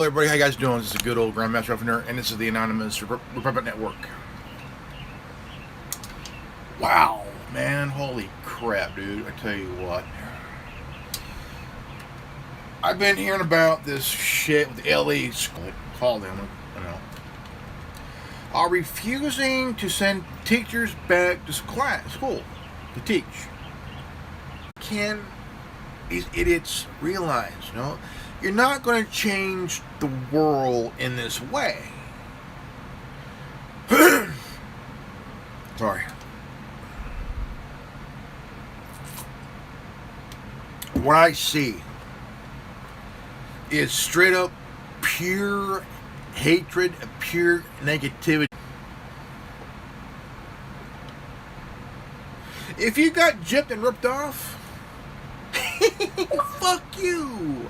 Hello everybody, how you guys doing? This is a good old Grandmaster Opener, and this is the Anonymous Republic Network. Wow, man, holy crap, dude, I tell you what. I've been hearing about this shit with the LE school, call them, are refusing to send teachers back to school to teach. Can these idiots realize, you're not going to change the world in this way. Sorry. What I see is straight up pure hatred, pure negativity. If you got gypped and ripped off, fuck you.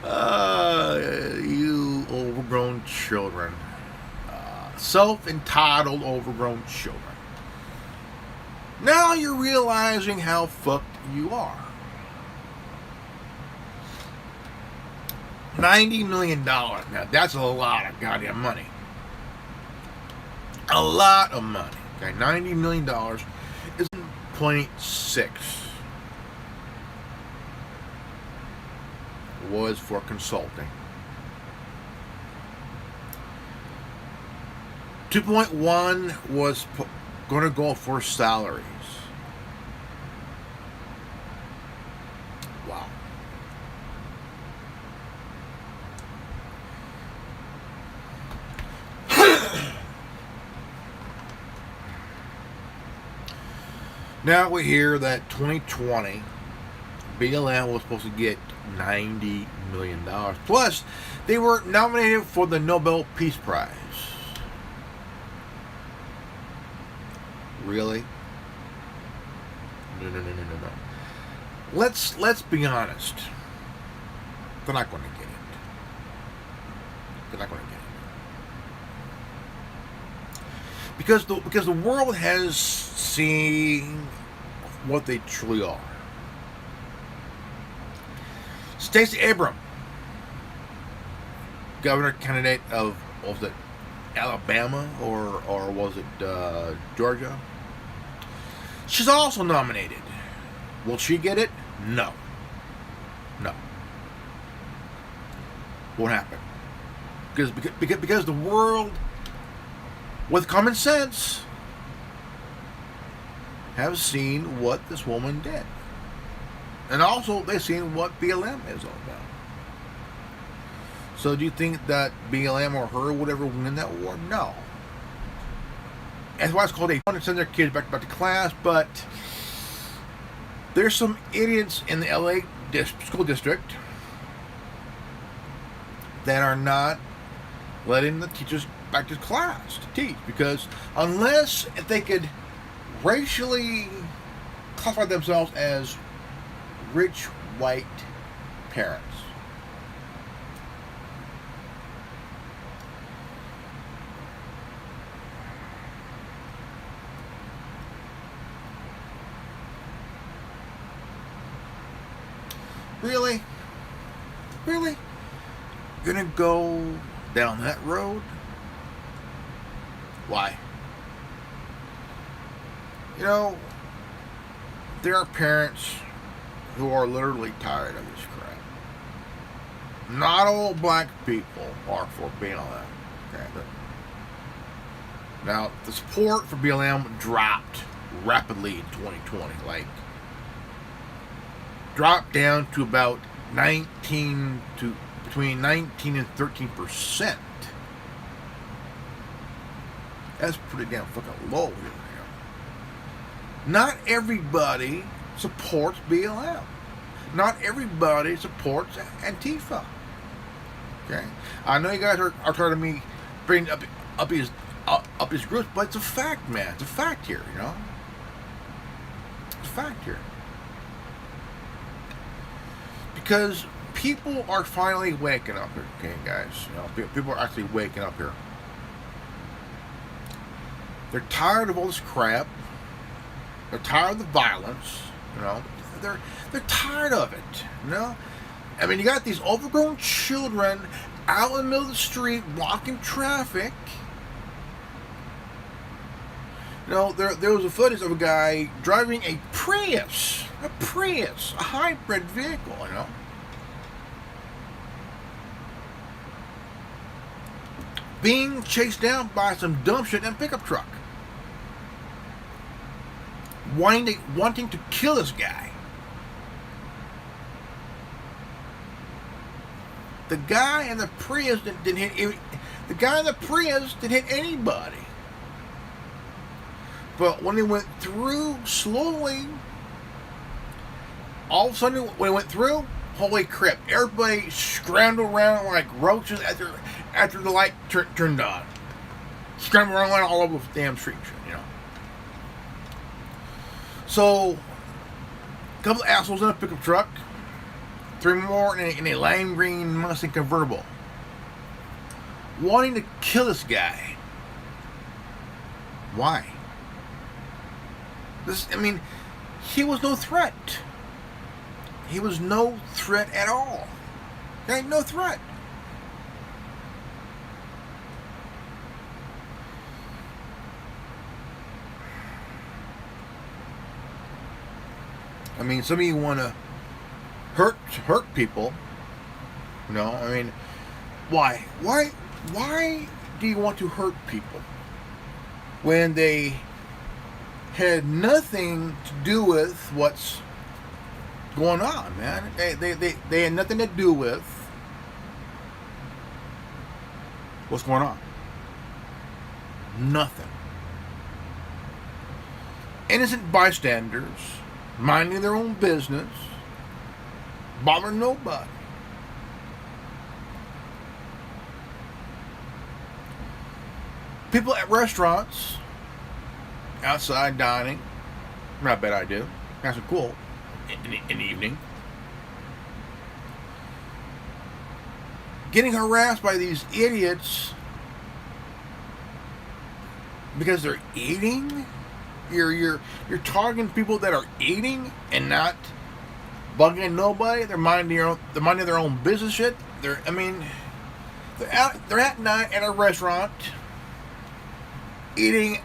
You overgrown children. Self-entitled overgrown children. Now you're realizing how fucked you are. $90 million. Now that's a lot of goddamn money. A lot of money. Okay, $90 million is 0.6 was for consulting. 2.1 was going to go for salaries. Wow. Now we hear that 2020 BLM was supposed to get $90 million. Plus, they were nominated for the Nobel Peace Prize. Really? No. Let's be honest. They're not going to get it. They're not going to get it. Because the world has seen what they truly are. Stacey Abrams, governor candidate of, was it Alabama or was it Georgia? She's also nominated. Will she get it? No. Won't happen. Because the world, with common sense, have seen what this woman did. And also, they've seen what BLM is all about. So do you think that BLM or her would ever win that war? No. That's why it's called a want to send their kids back to class, but there's some idiots in the LA school district that are not letting the teachers back to class to teach, because unless if they could racially classify themselves as rich white parents, really gonna go down that road? Why? There are parents who are literally tired of this crap. Not all black people are for BLM. Okay? Now, the support for BLM dropped rapidly in 2020. Dropped down to about between 19 and 13%. That's pretty damn fucking low here. Not everybody supports BLM. Not everybody supports Antifa. Okay, I know you guys are tired of me bringing up his groups, but it's a fact, man. It's a fact here, It's a fact here. Because people are finally waking up here, okay, guys. People are actually waking up here. They're tired of all this crap. They're tired of the violence. They're tired of it. I mean, you got these overgrown children out in the middle of the street, blocking traffic. You know, there was a footage of a guy driving a Prius, a hybrid vehicle, you know. Being chased down by some dumb shit in a pickup truck. Wanting to kill this guy. The guy in the Prius didn't hit. The guy in the Prius didn't hit anybody. But when he went through slowly, all of a sudden when he went through, holy crap! Everybody scrambled around like roaches after the light turned on. Scrambled around all over the damn street, you know. So, a couple of assholes in a pickup truck, 3 more in a lime green Mustang convertible, wanting to kill this guy. Why? He was no threat. He was no threat at all. There ain't no threat. I mean, some of you want to hurt people. You know, I mean, why? Why do you want to hurt people when they had nothing to do with what's going on, man? They had nothing to do with what's going on. Nothing. Innocent bystanders, minding their own business, bothering nobody. People at restaurants, outside dining, not a bad idea. That's cool in the evening. Getting harassed by these idiots because they're eating. You're targeting people that are eating and not bugging nobody. They're minding their own business shit. They're at night at a restaurant eating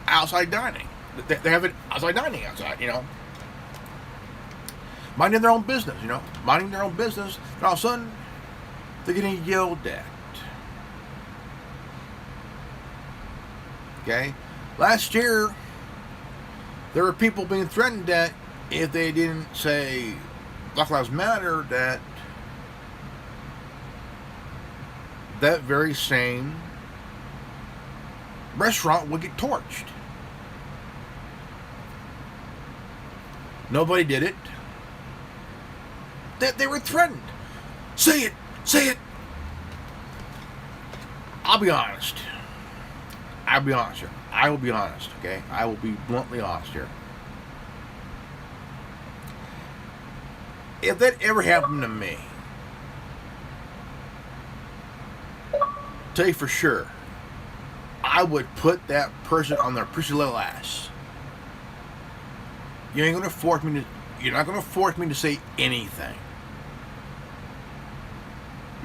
outside dining. They have it outside dining outside, you know. Minding their own business, you know. Minding their own business. And all of a sudden, they're getting yelled at. Okay? Last year, there were people being threatened that if they didn't say Black Lives Matter, that very same restaurant would get torched. Nobody did it. They were threatened. Say it. Say it. I'll be honest here. I will be honest, okay? I will be bluntly honest here. If that ever happened to me, tell you for sure, I would put that person on their pretty little ass. You're not gonna force me to say anything.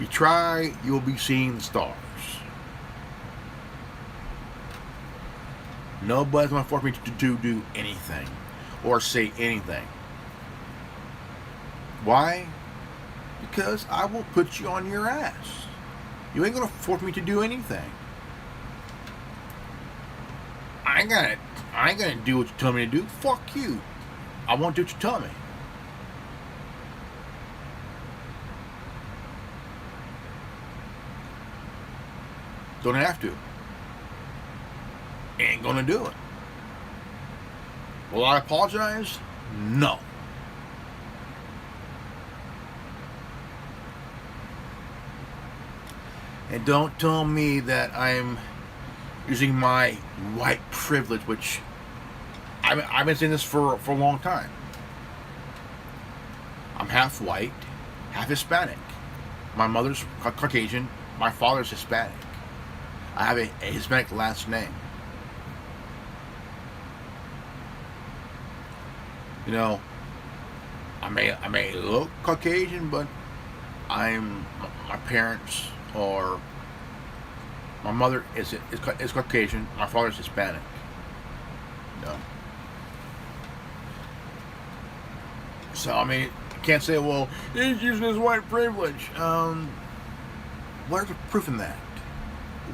You try, you'll be seeing the stars. Nobody's gonna force me to do anything or say anything. Why? Because I will put you on your ass. You ain't gonna force me to do anything. I ain't gonna do what you tell me to do. Fuck you. I won't do what you tell me. Don't have to. Ain't gonna do it. Will I apologize? No. And don't tell me that I'm using my white privilege, which I've been saying this for a long time. I'm half white, half Hispanic. My mother's Caucasian, my father's Hispanic. I have a Hispanic last name. You know, I may look Caucasian, but my my parents are. My mother is Caucasian. My father's Hispanic. No. So I mean, you can't say, well, he's using his white privilege. Where's the proof in that?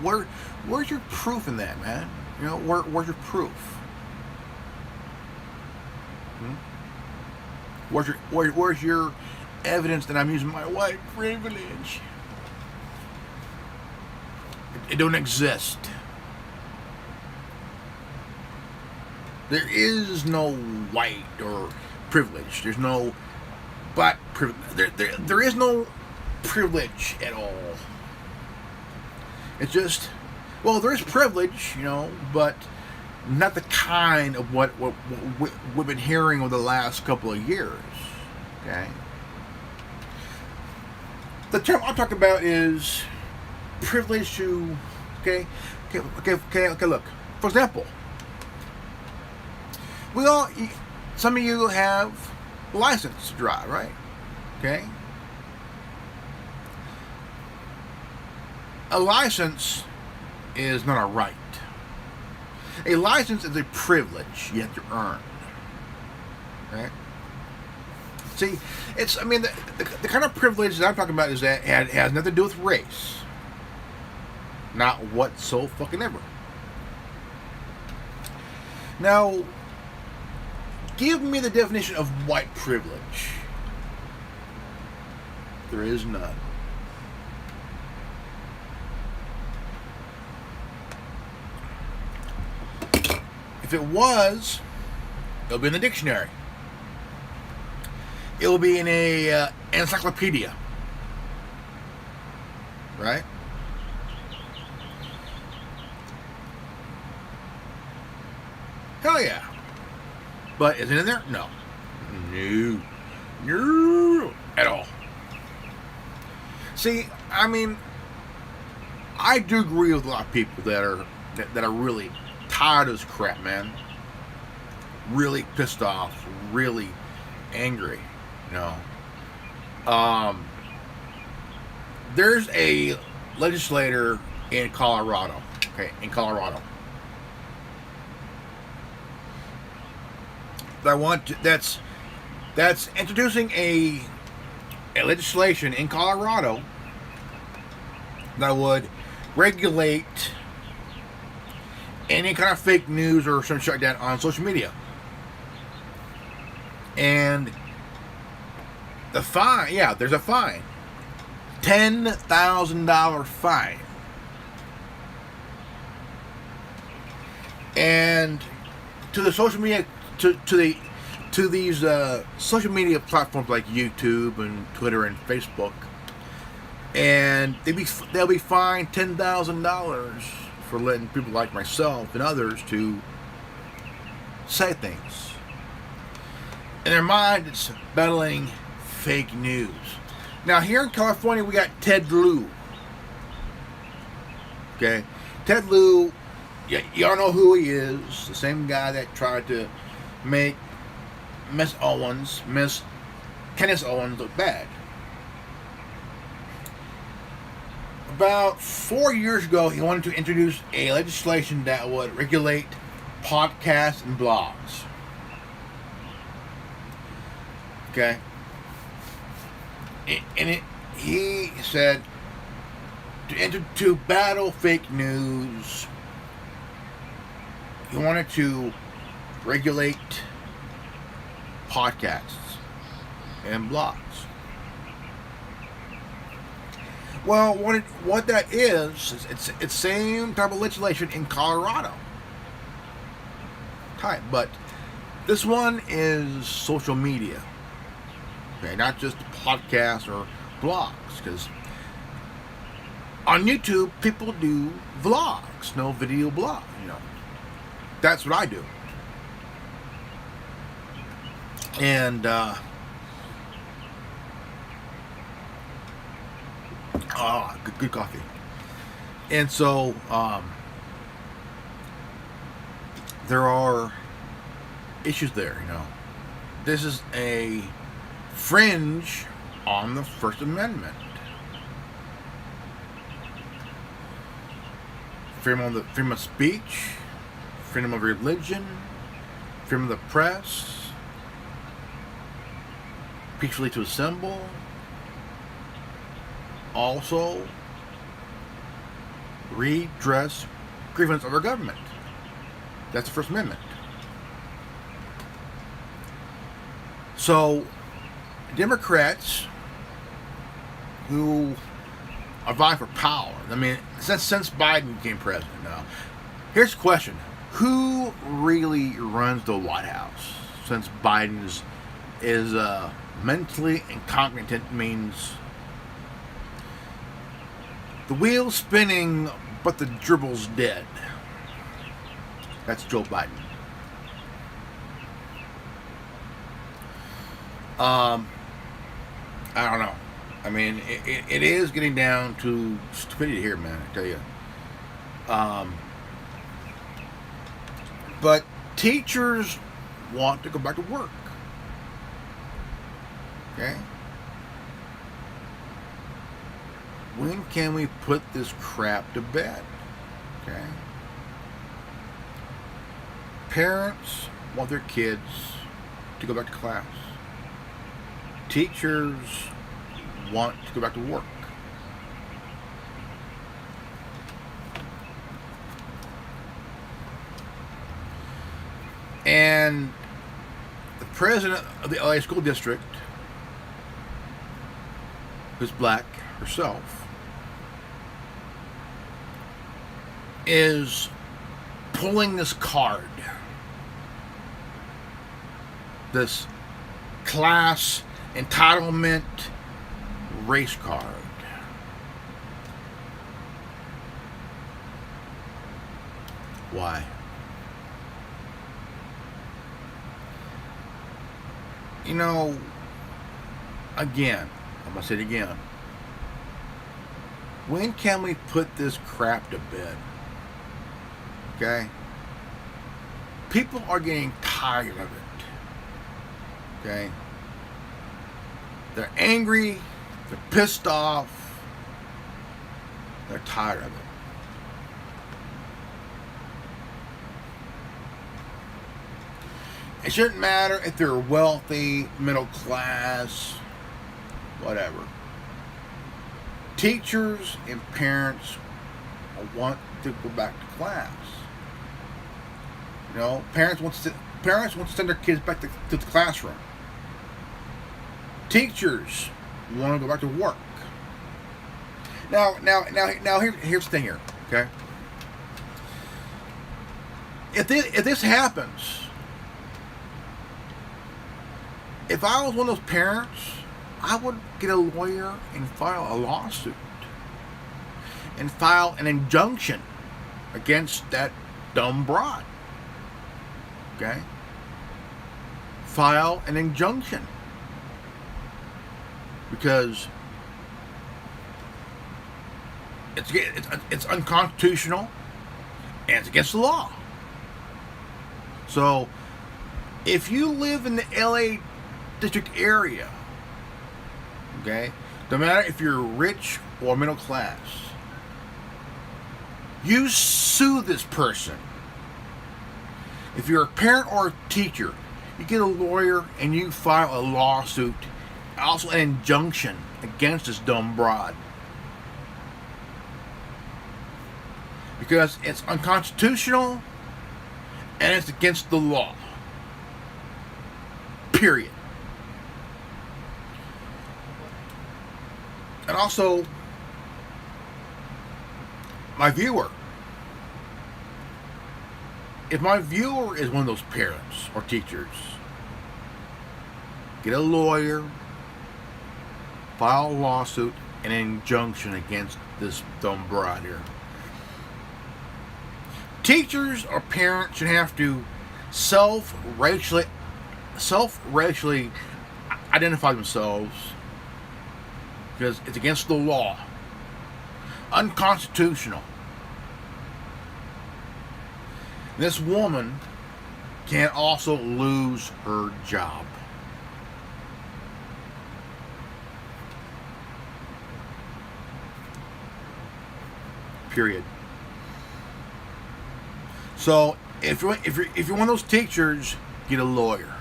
Where's your proof in that, man? You know, where's your proof? Where's your evidence that I'm using my white privilege? It don't exist. There is no white or privilege. There's no black privilege. There is no privilege at all. It's just, well, there's privilege, you know, but not the kind of what we've been hearing over the last couple of years. Okay. The term I'm talking about is privilege to, okay, look. For example, some of you have a license to drive, right? Okay. A license is not a right. A license is a privilege you have to earn. Right? See, I mean, the kind of privilege that I'm talking about is that it has nothing to do with race. Not whatsoever. Now, give me the definition of white privilege. There is none. If it was, it'll be in the dictionary. It'll be in a encyclopedia. Right? Hell yeah. But is it in there? No. No. At all. See, I mean, I do agree with a lot of people that are really tired of this crap, man. Really pissed off, really angry, you know. There's a legislator in Colorado, that's introducing a legislation in Colorado that would regulate any kind of fake news or some shit like that on social media. And the fine, there's a fine. $10,000 fine. And to the social media, to these social media platforms like YouTube and Twitter and Facebook, and they'll be fined $10,000 for letting people like myself and others to say things. In their mind, it's battling fake news. Now, here in California, we got Ted Lieu. Okay? Ted Lieu, y'all know who he is. The same guy that tried to make Miss Candace Owens look bad. About 4 years ago, he wanted to introduce a legislation that would regulate podcasts and blogs. Okay? And he said to battle fake news, he wanted to regulate podcasts and blogs. Well, what that is it's same type of legislation in Colorado. Type, but this one is social media. Okay, not just podcasts or blogs, because on YouTube people do vlogs, no video blog. You know, that's what I do. And good coffee. And so there are issues there. You know, this is a fringe on the First Amendment. freedom of speech, freedom of religion, freedom of the press, peacefully to assemble. Also, redress grievance of our government. That's the First Amendment. So, Democrats who are vying for power, I mean, since Biden became president now, here's the question. Who really runs the White House? Since Biden is mentally incompetent, means the wheel's spinning, but the dribble's dead. That's Joe Biden. I don't know. I mean, it is getting down to stupidity here, man, I tell you. But teachers want to go back to work. Okay? When can we put this crap to bed? Okay? Parents want their kids to go back to class. Teachers want to go back to work. And the president of the LA School District, who's black herself, is pulling this card, this class entitlement race card. Why? You know, again, I'm going to say it again. When can we put this crap to bed? Okay? People are getting tired of it. Okay? They're angry. They're pissed off. They're tired of it. It shouldn't matter if they're wealthy, middle class, whatever. Teachers and parents want to go back to class. You know, parents want to send their kids back to the classroom. Teachers want to go back to work. Now, here's the thing here, okay? If this happens, if I was one of those parents, I would get a lawyer and file a lawsuit and file an injunction against that dumb broad. Okay? File an injunction. Because it's unconstitutional and it's against the law. So, if you live in the LA district area, okay, no matter if you're rich or middle class, you sue this person. If you're a parent or a teacher, you get a lawyer and you file a lawsuit, also an injunction against this dumb broad. Because it's unconstitutional and it's against the law. Period. And also, my viewer. If my viewer is one of those parents or teachers, get a lawyer, file a lawsuit, an injunction against this dumb broad here. Teachers or parents should have to self-racially identify themselves because it's against the law. Unconstitutional. This woman can also lose her job. Period. So if you're one of those teachers, get a lawyer.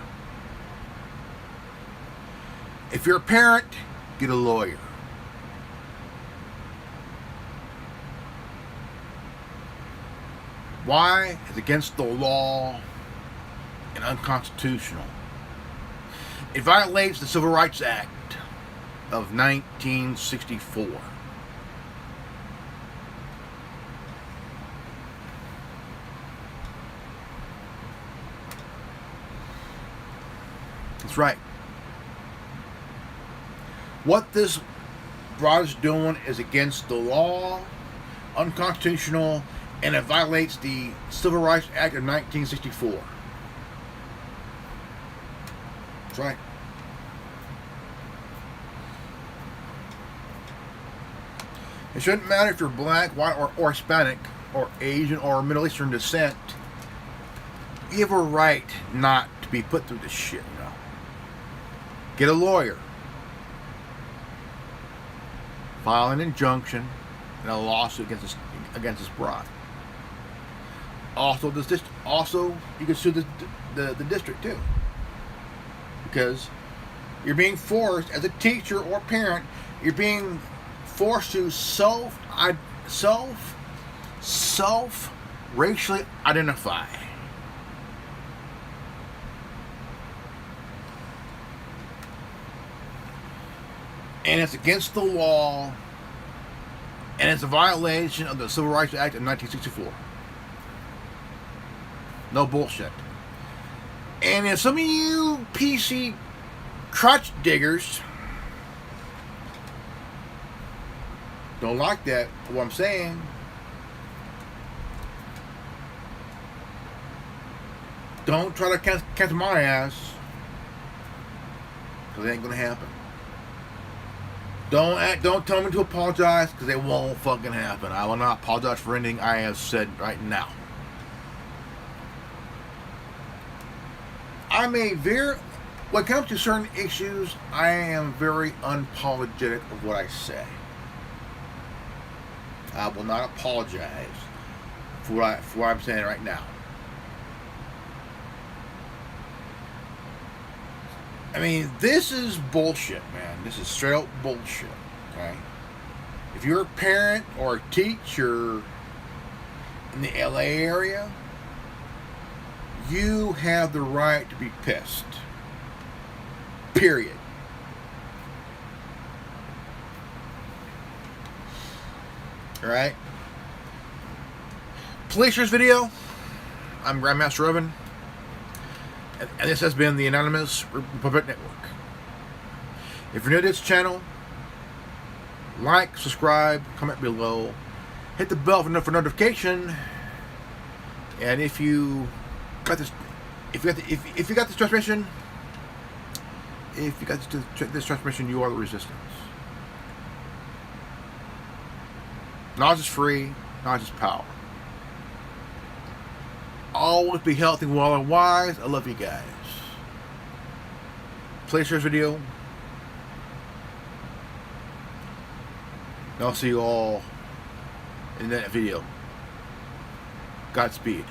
If you're a parent, get a lawyer. Why? It's against the law and unconstitutional. It violates the Civil Rights Act of 1964. That's right. What this broad is doing is against the law, unconstitutional, and it violates the Civil Rights Act of 1964. That's right. It shouldn't matter if you're black, white, or Hispanic, or Asian, or Middle Eastern descent. You have a right not to be put through this shit, you know. Get a lawyer. File an injunction and a lawsuit against this broad. Also, you can sue the district too, because you're being forced as a teacher or parent. You're being forced to self racially identify. And it's against the law, and it's a violation of the Civil Rights Act of 1964. No bullshit. And if some of you PC crotch diggers don't like that, what I'm saying, don't try to catch my ass, because it ain't gonna happen. Don't tell me to apologize, because it won't fucking happen. I will not apologize for anything I have said right now. When it comes to certain issues, I am very unapologetic of what I say. I will not apologize for what I'm saying right now. I mean, this is bullshit, man. This is straight up bullshit, okay? If you're a parent or a teacher in the LA area, you have the right to be pissed. Period. Alright? Please share this video. I'm Grandmaster Oven. And this has been the Anonymous Republic Network. If you're new to this channel, like, subscribe, comment below, hit the bell for notification, and if you got this transmission, you are the resistance. Knowledge is free, knowledge is power. Always be healthy, well, and wise. I love you guys. Please share this video. And I'll see you all in that video. Godspeed.